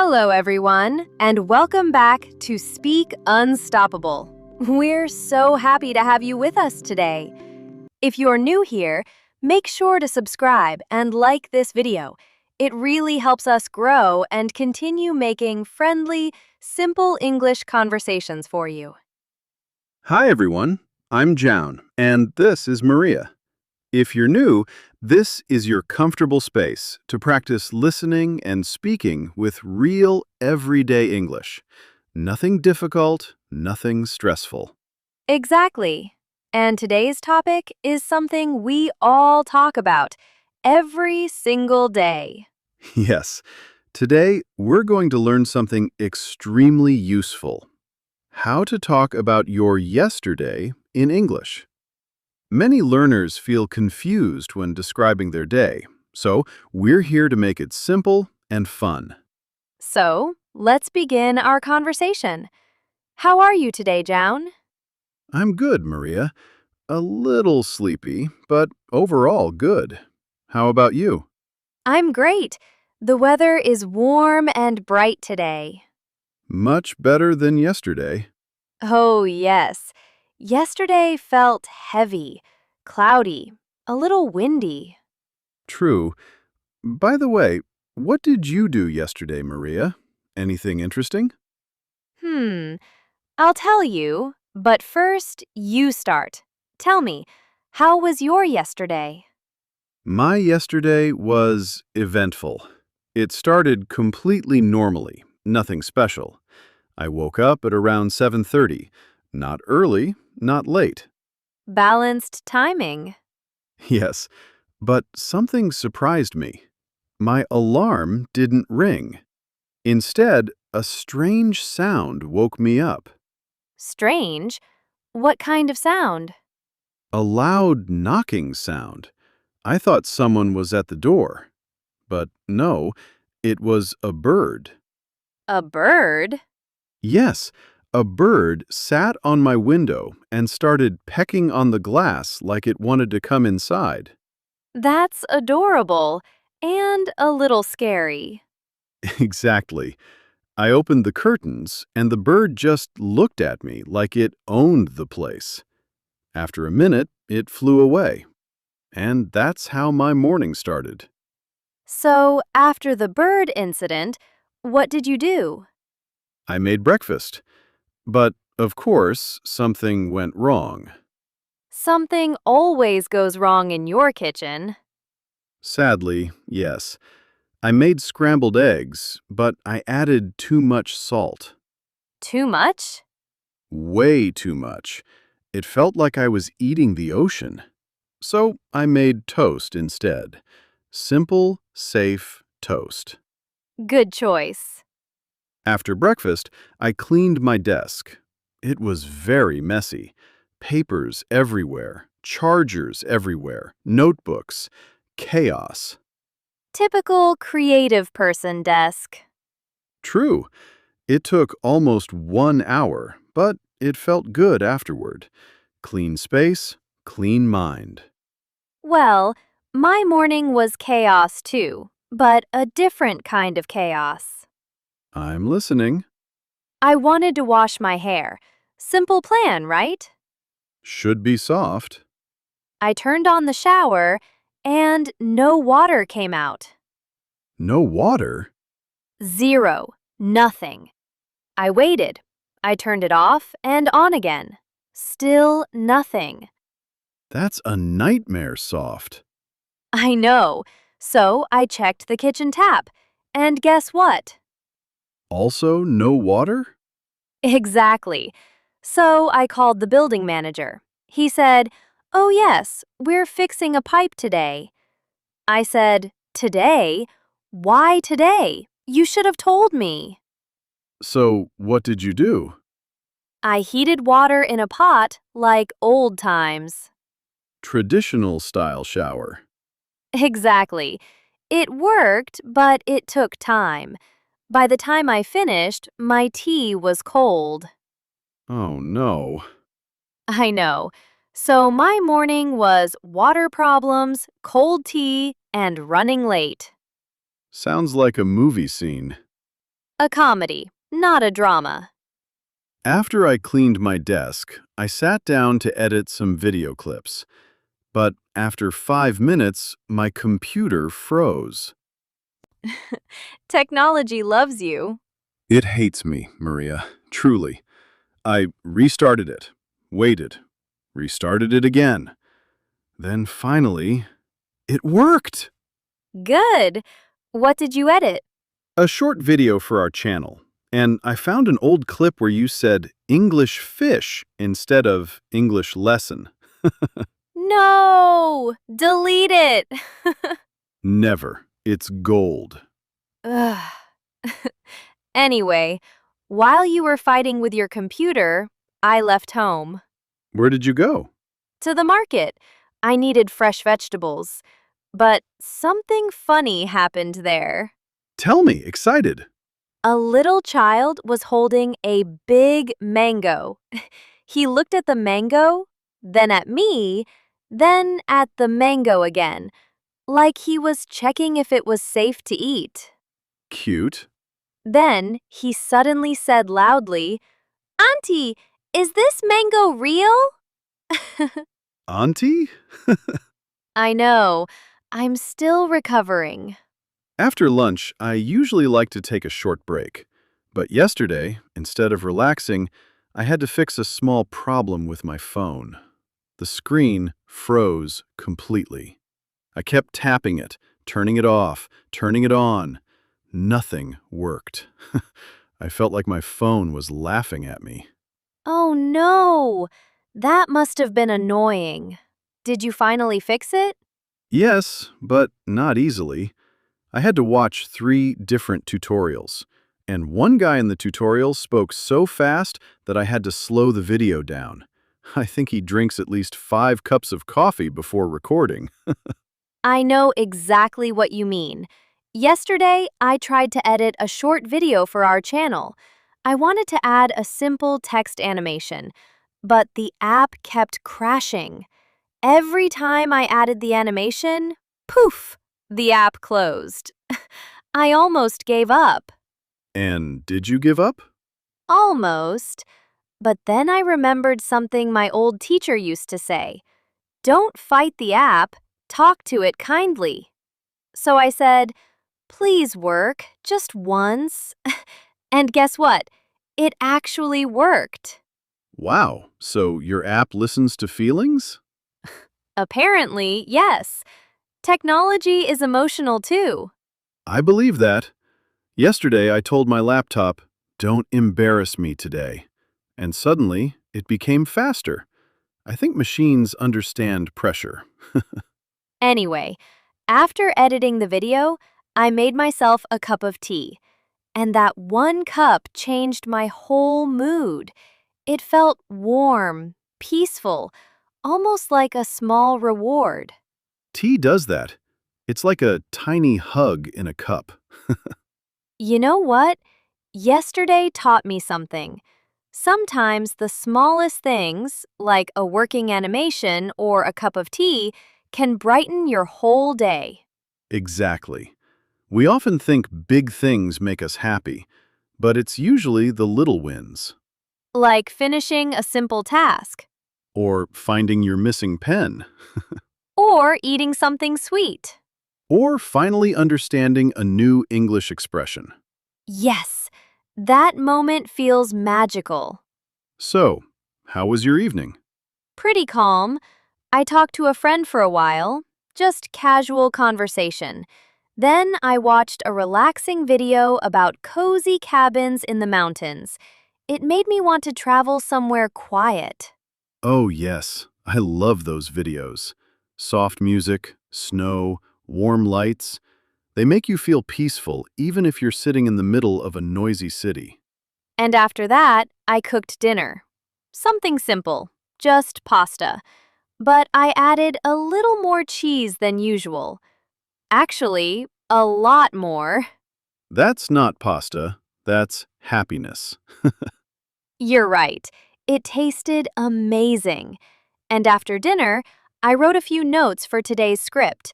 Hello, everyone, and welcome back to Speak Unstoppable. We're so happy to have you with us today. If you're new here, make sure to subscribe and like this video. It really helps us grow and continue making friendly, simple English conversations for you. Hi everyone, I'm Joun, and this is Maria. If you're new, this is your comfortable space to practice listening and speaking with real, everyday English. Nothing difficult, nothing stressful. Exactly. And today's topic is something we all talk about every single day. Yes, today we're going to learn something extremely useful. How to talk about your yesterday in English. Many learners feel confused when describing their day, so we're here to make it simple and fun. So, let's begin our conversation. How are you today, Joun? I'm good, Maria. A little sleepy, but overall good. How about you? I'm great. The weather is warm and bright today. Much better than yesterday. Oh, yes. Yesterday felt heavy, cloudy, a little windy. True. By the way, what did you do yesterday, Maria? Anything interesting? Hmm, I'll tell you, but first you start. Tell me, how was your yesterday? My yesterday was eventful. It started completely normally, nothing special. I woke up at around 7:30. Not early, not late. Balanced timing. Yes, but something surprised me. My alarm didn't ring. Instead, a strange sound woke me up. Strange. What kind of sound? A loud knocking sound. I thought someone was at the door. But no, it was a bird. A bird? Yes, a bird sat on my window and started pecking on the glass like it wanted to come inside. That's adorable and a little scary. Exactly. I opened the curtains, and the bird just looked at me like it owned the place. After a minute, it flew away. And that's how my morning started. So, after the bird incident, what did you do? I made breakfast. But, of course, something went wrong. Something always goes wrong in your kitchen. Sadly, yes. I made scrambled eggs, but I added too much salt. Too much? Way too much. It felt like I was eating the ocean. So I made toast instead. Simple, safe toast. Good choice. After breakfast, I cleaned my desk. It was very messy. Papers everywhere, chargers everywhere, notebooks, chaos. Typical creative person desk. True, it took almost 1 hour, but it felt good afterward. Clean space, clean mind. Well, my morning was chaos too, but a different kind of chaos. I'm listening. I wanted to wash my hair. Simple plan, right? Should be soft. I turned on the shower and no water came out. No water? Zero. Nothing. I waited. I turned it off and on again. Still nothing. That's a nightmare soft. I know. So I checked the kitchen tap. And guess what? Also no water? Exactly. So I called the building manager. He said, "Oh, yes, we're fixing a pipe today." I said, "Today? Why today? You should have told me." So what did you do? I heated water in a pot like old times. Traditional style shower. Exactly. It worked, but it took time. By the time I finished, my tea was cold. Oh no. I know. So my morning was water problems, cold tea, and running late. Sounds like a movie scene. A comedy, not a drama. After I cleaned my desk, I sat down to edit some video clips. But after 5 minutes, my computer froze. Technology loves you. It hates me, Maria, truly. I restarted it, waited, restarted it again. Then finally, it worked! Good. What did you edit? A short video for our channel, and I found an old clip where you said English fish instead of English lesson. No! Delete it! Never. It's gold. Ugh. Anyway, while you were fighting with your computer, I left home. Where did you go? To the market. I needed fresh vegetables. But something funny happened there. Tell me, excited. A little child was holding a big mango. He looked at the mango, then at me, then at the mango again, like he was checking if it was safe to eat. Cute. Then he suddenly said loudly, "Auntie, is this mango real?" Auntie? I know. I'm still recovering. After lunch, I usually like to take a short break. But yesterday, instead of relaxing, I had to fix a small problem with my phone. The screen froze completely. I kept tapping it, turning it off, turning it on. Nothing worked. I felt like my phone was laughing at me. Oh no! That must have been annoying. Did you finally fix it? Yes, but not easily. I had to watch 3 different tutorials, and one guy in the tutorial spoke so fast that I had to slow the video down. I think he drinks at least 5 cups of coffee before recording. I know exactly what you mean. Yesterday, I tried to edit a short video for our channel. I wanted to add a simple text animation, but the app kept crashing. Every time I added the animation, poof, the app closed. I almost gave up. And did you give up? Almost. But then I remembered something my old teacher used to say. Don't fight the app, talk to it kindly. So I said, please work, just once. And guess what? It actually worked. Wow, so your app listens to feelings? Apparently, yes. Technology is emotional too. I believe that. Yesterday, I told my laptop, "Don't embarrass me today." And suddenly, it became faster. I think machines understand pressure. Anyway, after editing the video, I made myself a cup of tea. And that one cup changed my whole mood. It felt warm, peaceful, almost like a small reward. Tea does that. It's like a tiny hug in a cup. You know what? Yesterday taught me something. Sometimes the smallest things, like a working animation or a cup of tea, can brighten your whole day. Exactly. We often think big things make us happy, but it's usually the little wins. Like finishing a simple task, Or finding your missing pen. or eating something sweet. Or finally understanding a new English expression. Yes, that moment feels magical. So, how was your evening? Pretty calm. I talked to a friend for a while, just casual conversation. Then I watched a relaxing video about cozy cabins in the mountains. It made me want to travel somewhere quiet. Oh yes, I love those videos. Soft music, snow, warm lights. They make you feel peaceful even if you're sitting in the middle of a noisy city. And after that, I cooked dinner. Something simple, just pasta. But I added a little more cheese than usual. Actually, a lot more. That's not pasta, that's happiness. You're right. It tasted amazing. And after dinner, I wrote a few notes for today's script.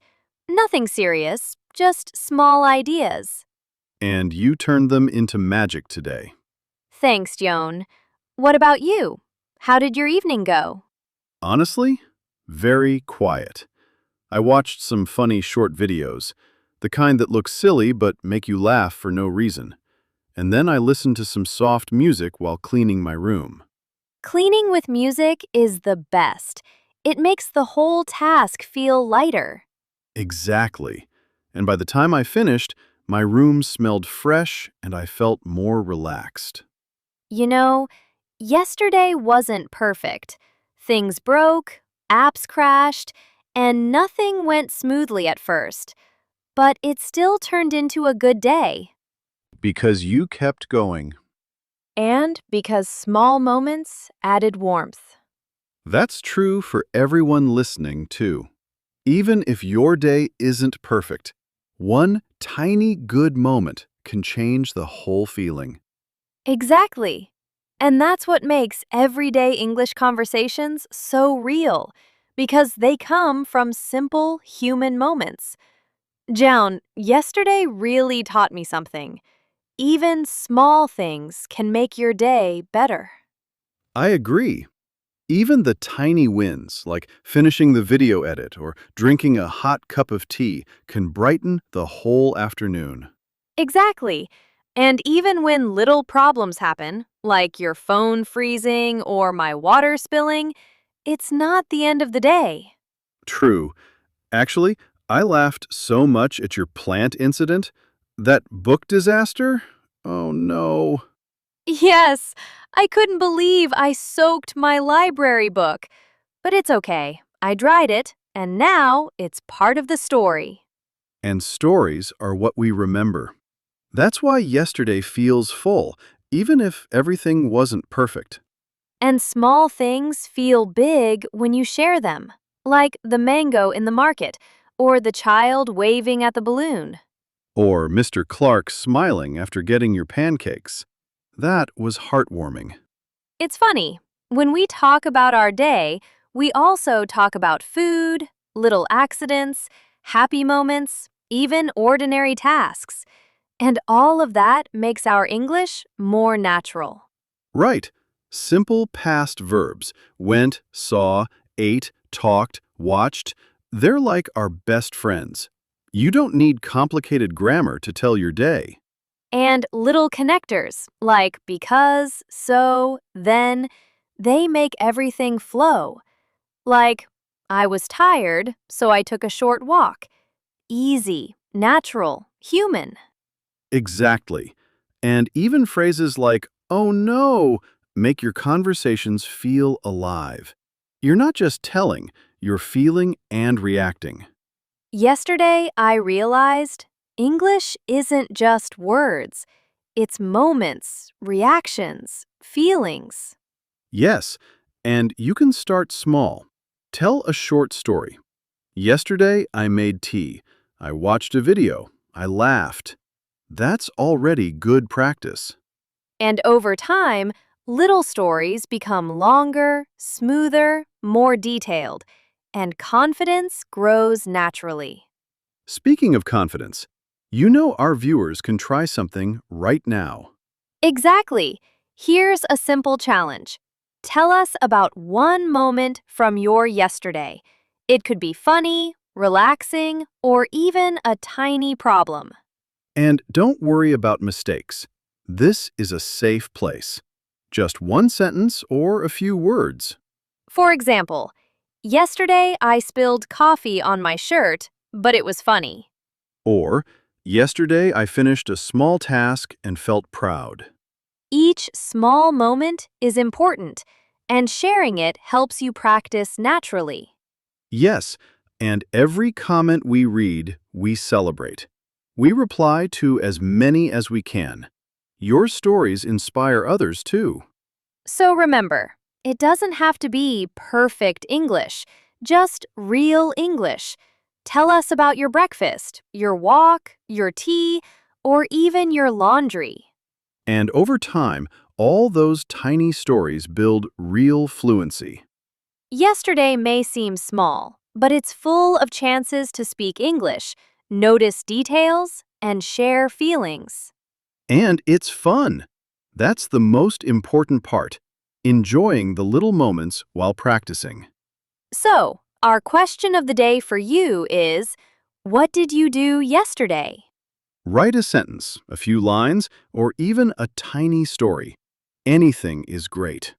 Nothing serious, just small ideas. and you turned them into magic today. Thanks, Joan. What about you? How did your evening go? Honestly, very quiet. I watched some funny short videos, the kind that look silly but make you laugh for no reason. And then I listened to some soft music while cleaning my room. Cleaning with music is the best. It makes the whole task feel lighter. Exactly. And by the time I finished, my room smelled fresh and I felt more relaxed. You know, yesterday wasn't perfect. Things broke, apps crashed, and nothing went smoothly at first. But it still turned into a good day. Because you kept going. And because small moments added warmth. That's true for everyone listening, too. Even if your day isn't perfect, one tiny good moment can change the whole feeling. Exactly. And that's what makes everyday English conversations so real, because they come from simple human moments. Joan, yesterday really taught me something. Even small things can make your day better. I agree. Even the tiny wins, like finishing the video edit or drinking a hot cup of tea, can brighten the whole afternoon. Exactly. And even when little problems happen, like your phone freezing or my water spilling, it's not the end of the day. True. Actually, I laughed so much at your plant incident. That book disaster? Oh no. Yes, I couldn't believe I soaked my library book. But it's okay. I dried it, and now it's part of the story. And stories are what we remember. That's why yesterday feels full, even if everything wasn't perfect. And small things feel big when you share them, like the mango in the market or the child waving at the balloon. Or Mr. Clark smiling after getting your pancakes. That was heartwarming. It's funny, when we talk about our day, we also talk about food, little accidents, happy moments, even ordinary tasks. And all of that makes our English more natural. Right. Simple past verbs went, saw, ate, talked, watched. They're like our best friends. You don't need complicated grammar to tell your day. And little connectors like because, so, then, they make everything flow. Like, I was tired, so I took a short walk. Easy, natural, human. Exactly. And even phrases like, oh no, make your conversations feel alive. You're not just telling, you're feeling and reacting. Yesterday, I realized English isn't just words, it's moments, reactions, feelings. Yes, and you can start small. Tell a short story. Yesterday, I made tea. I watched a video. I laughed. That's already good practice. And over time, little stories become longer, smoother, more detailed, and confidence grows naturally. Speaking of confidence, you know our viewers can try something right now. Exactly. Here's a simple challenge. Tell us about one moment from your yesterday. It could be funny, relaxing, or even a tiny problem. And don't worry about mistakes. This is a safe place. Just one sentence or a few words. For example, yesterday I spilled coffee on my shirt, but it was funny. Or, yesterday I finished a small task and felt proud. Each small moment is important, and sharing it helps you practice naturally. Yes, and every comment we read, we celebrate. We reply to as many as we can. Your stories inspire others too. So remember, it doesn't have to be perfect English, just real English. Tell us about your breakfast, your walk, your tea, or even your laundry. And over time, all those tiny stories build real fluency. Yesterday may seem small, but it's full of chances to speak English, notice details, and share feelings. And it's fun. That's the most important part, enjoying the little moments while practicing. So, our question of the day for you is, what did you do yesterday? Write a sentence, a few lines, or even a tiny story. Anything is great.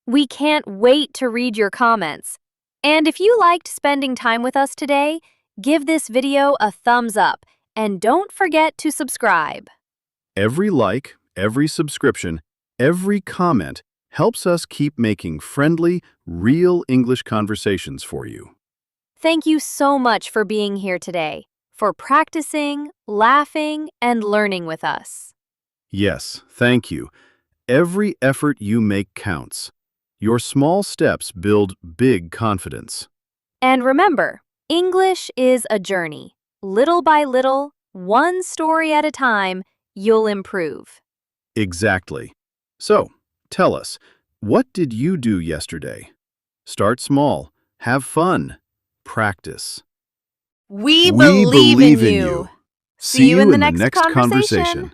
We can't wait to read your comments. And if you liked spending time with us today, give this video a thumbs up and don't forget to subscribe. Every like, every subscription, every comment helps us keep making friendly, real English conversations for you. Thank you so much for being here today, for practicing, laughing, and learning with us. Yes, thank you. Every effort you make counts. Your small steps build big confidence. And remember, English is a journey. Little by little, one story at a time, you'll improve. Exactly. So, tell us, what did you do yesterday? Start small, have fun, practice. We We believe in believe in you. you. See See you in you the in the next next conversation. conversation.